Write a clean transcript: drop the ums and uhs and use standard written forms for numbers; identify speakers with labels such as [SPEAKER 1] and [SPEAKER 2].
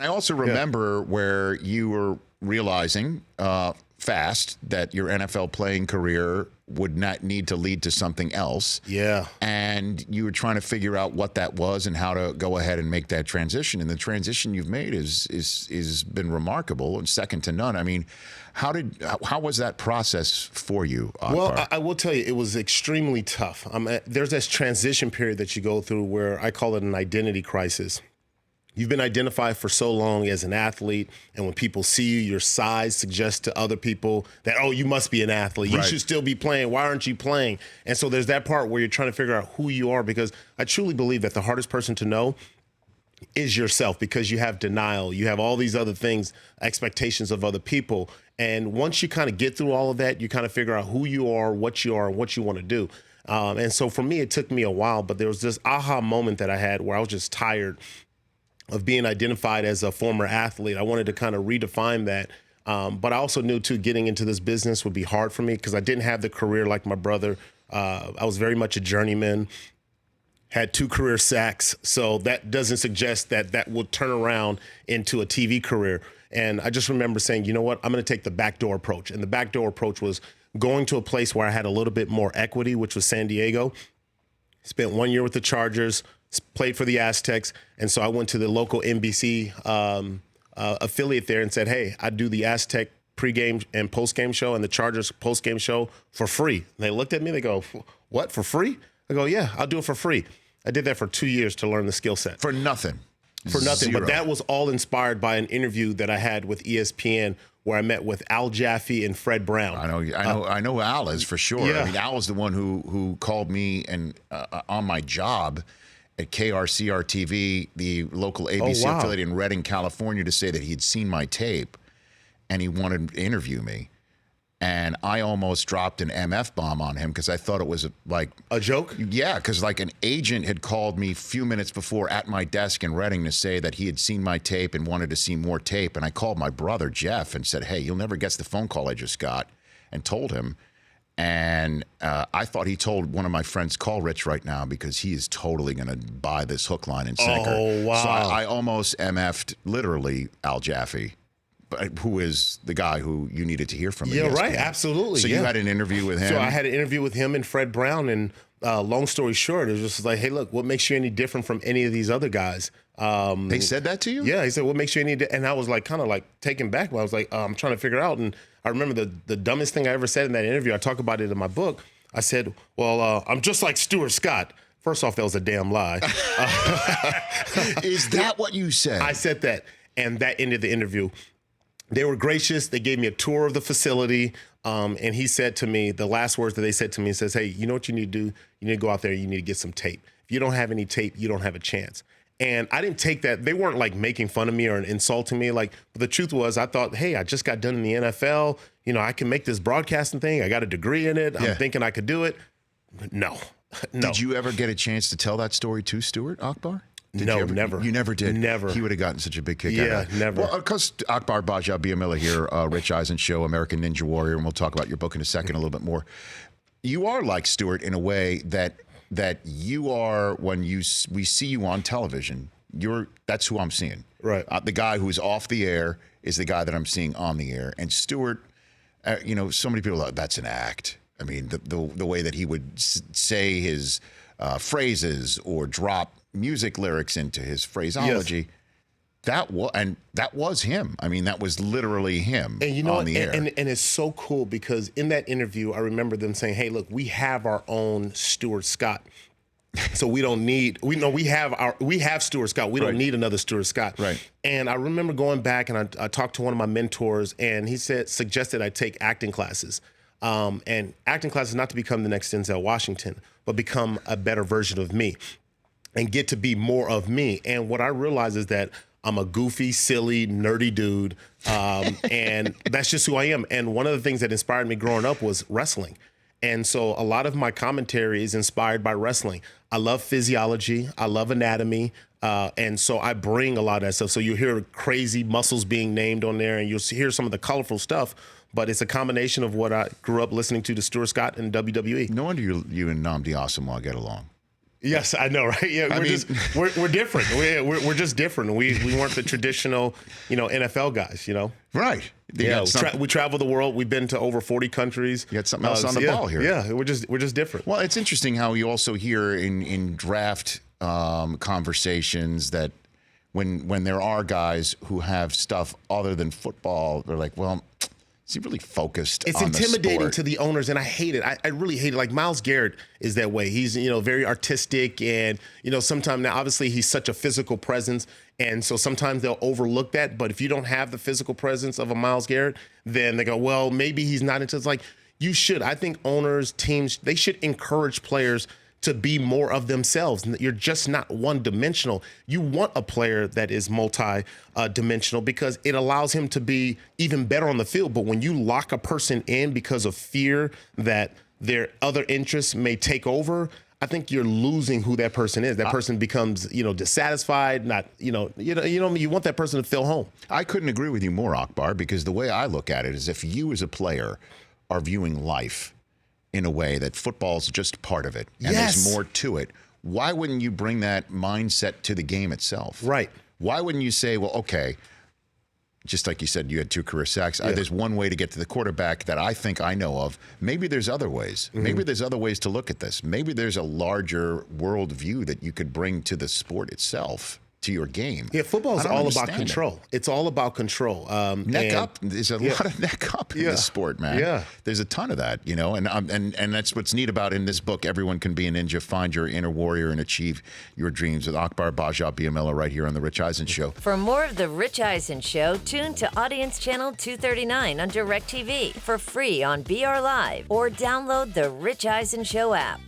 [SPEAKER 1] I also remember where you were realizing fast that your NFL playing career would not need to lead to something else.
[SPEAKER 2] Yeah.
[SPEAKER 1] And you were trying to figure out what that was and how to go ahead and make that transition. And the transition you've made is been remarkable and second to none. I mean, how was that process for you, Akbar?
[SPEAKER 2] Well, I will tell you, it was extremely tough. There's this transition period that you go through where I call it an identity crisis. You've been identified for so long as an athlete, and when people see you, your size suggests to other people that, oh, you must be an athlete. You should still be playing. Why aren't you playing? And so there's that part where you're trying to figure out who you are, because I truly believe that the hardest person to know is yourself, because you have denial. You have all these other things, expectations of other people. And once you kind of get through all of that, you kind of figure out who you are, and what you want to do. And so for me, it took me a while, but there was this aha moment that I had where I was just tired of being identified as a former athlete. I wanted to kind of redefine that. But I also knew, too, getting into this business would be hard for me because I didn't have the career like my brother. I was very much a journeyman, had 2 career sacks. So that doesn't suggest that that will turn around into a TV career. And I just remember saying, you know what, I'm going to take the backdoor approach. And the backdoor approach was going to a place where I had a little bit more equity, which was San Diego. Spent 1 year with the Chargers, played for the Aztecs, and so I went to the local NBC affiliate there and said, hey, I do the Aztec pregame and postgame show and the Chargers postgame show for free. And they looked at me, they go, what, for free? I go, yeah, I'll do it for free. I did that for 2 years to learn the skill set.
[SPEAKER 1] For nothing.
[SPEAKER 2] For nothing,
[SPEAKER 1] Zero.
[SPEAKER 2] but that was all inspired by an interview that I had with ESPN where I met with Al Jaffe and Fred Brown.
[SPEAKER 1] I know Al is for sure.
[SPEAKER 2] Yeah.
[SPEAKER 1] I mean, Al is the one who called me and on my job at KRCR-TV, the local ABC affiliate in Redding, California, to say that he'd seen my tape and he wanted to interview me. And I almost dropped an MF bomb on him because I thought it was like
[SPEAKER 2] a joke.
[SPEAKER 1] Yeah, because like an agent had called me a few minutes before at my desk in Reading to say that he had seen my tape and wanted to see more tape. And I called my brother Jeff and said, "Hey, you'll never guess the phone call I just got," and told him. And I thought he told one of my friends, "Call Rich right now because he is totally going to buy this hook, line, and sinker."
[SPEAKER 2] Oh wow!
[SPEAKER 1] So I almost MF'd literally Al Jaffe, who is the guy who you needed to hear from.
[SPEAKER 2] Yeah, right. Absolutely.
[SPEAKER 1] So you had an interview with him.
[SPEAKER 2] So I had an interview with him and Fred Brown, and long story short, it was just like, hey, look, what makes you any different from any of these other guys?
[SPEAKER 1] They said that to you?
[SPEAKER 2] Yeah, he said, what makes you any different? And I was like, kind of like taken back. I was like, I'm trying to figure out. And I remember the dumbest thing I ever said in that interview. I talk about it in my book. I said, well, I'm just like Stuart Scott. First off, that was a damn lie.
[SPEAKER 1] Is that what you said?
[SPEAKER 2] I said that, and that ended the interview. They were gracious. They gave me a tour of the facility. And he said to me, the last words that they said to me, says, hey, you know what you need to do? You need to go out there and you need to get some tape. If you don't have any tape, you don't have a chance. And I didn't take that. They weren't like making fun of me or insulting me. But the truth was, I thought, hey, I just got done in the NFL. You know, I can make this broadcasting thing. I got a degree in it. I'm thinking I could do it. No.
[SPEAKER 1] Did you ever get a chance to tell that story to Stuart, Akbar?
[SPEAKER 2] Never.
[SPEAKER 1] You never did?
[SPEAKER 2] Never.
[SPEAKER 1] He would have gotten such a big kick out of it.
[SPEAKER 2] Yeah, never.
[SPEAKER 1] Well, because Akbar Gbajabiamila here, Rich Eisen Show, American Ninja Warrior, and we'll talk about your book in a second a little bit more. You are like Stuart in a way that you are when we see you on television. That's who I'm seeing.
[SPEAKER 2] Right.
[SPEAKER 1] The guy who's off the air is the guy that I'm seeing on the air. And Stuart, so many people are like, that's an act. I mean, the way that he would say his phrases or drop music lyrics into his phraseology, that was him. I mean, that was literally him.
[SPEAKER 2] And you know,
[SPEAKER 1] on the air.
[SPEAKER 2] And it's so cool because in that interview, I remember them saying, "Hey, look, we have our own Stuart Scott, so we don't need. We have Stuart Scott. We don't need another Stuart Scott."
[SPEAKER 1] Right.
[SPEAKER 2] And I remember going back and I talked to one of my mentors, and he suggested I take acting classes. And acting classes not to become the next Denzel Washington, but become a better version of me and get to be more of me. And what I realize is that I'm a goofy, silly, nerdy dude, and that's just who I am. And one of the things that inspired me growing up was wrestling. And so a lot of my commentary is inspired by wrestling. I love physiology. I love anatomy. And so I bring a lot of that stuff. So you hear crazy muscles being named on there, and you'll hear some of the colorful stuff. But it's a combination of what I grew up listening to Stuart Scott and WWE.
[SPEAKER 1] No wonder you and Nnamdi Asomugha get along.
[SPEAKER 2] Yes, I know, right? Yeah, we're different. We're just different. We weren't the traditional, NFL guys,
[SPEAKER 1] Right.
[SPEAKER 2] Yeah, we travel the world. We've been to over 40 countries.
[SPEAKER 1] You got something else on the ball here.
[SPEAKER 2] Yeah, we're just different.
[SPEAKER 1] Well, it's interesting how you also hear in draft conversations that when there are guys who have stuff other than football, they're like, well, is he really focused
[SPEAKER 2] It's
[SPEAKER 1] on the
[SPEAKER 2] intimidating
[SPEAKER 1] sport?
[SPEAKER 2] to the owners, and I hate it. I really hate it. Like Myles Garrett is that way. He's, very artistic, and, sometimes now obviously he's such a physical presence, and so sometimes they'll overlook that. But if you don't have the physical presence of a Myles Garrett, then they go, well, maybe he's not into. It's like, you should. I think owners, teams, they should encourage players to be more of themselves. You're just not one-dimensional. You want a player that is multi-dimensional because it allows him to be even better on the field. But when you lock a person in because of fear that their other interests may take over, I think you're losing who that person is. That person becomes, dissatisfied. Not, you want that person to feel home.
[SPEAKER 1] I couldn't agree with you more, Akbar, because the way I look at it is if you as a player are viewing life in a way that football's just part of it and
[SPEAKER 2] Yes.
[SPEAKER 1] there's more to it, why wouldn't you bring that mindset to the game itself?
[SPEAKER 2] Right.
[SPEAKER 1] Why wouldn't you say, well, okay, just like you said, you had 2 career sacks. There's one way to get to the quarterback that I think I know of. Maybe there's other ways. Maybe there's other ways to look at this. Maybe there's a larger world view that you could bring to the sport itself, to your game.
[SPEAKER 2] Yeah, football is all about
[SPEAKER 1] understand
[SPEAKER 2] control. It's all about control.
[SPEAKER 1] Neck up. There's a lot of neck up in this sport, man.
[SPEAKER 2] Yeah.
[SPEAKER 1] There's a ton of that, and that's what's neat about in this book, Everyone Can Be a Ninja, Find Your Inner Warrior and Achieve Your Dreams with Akbar Gbajabiamila right here on The Rich Eisen Show.
[SPEAKER 3] For more of The Rich Eisen Show, tune to Audience Channel 239 on DirecTV for free on BR Live or download The Rich Eisen Show app.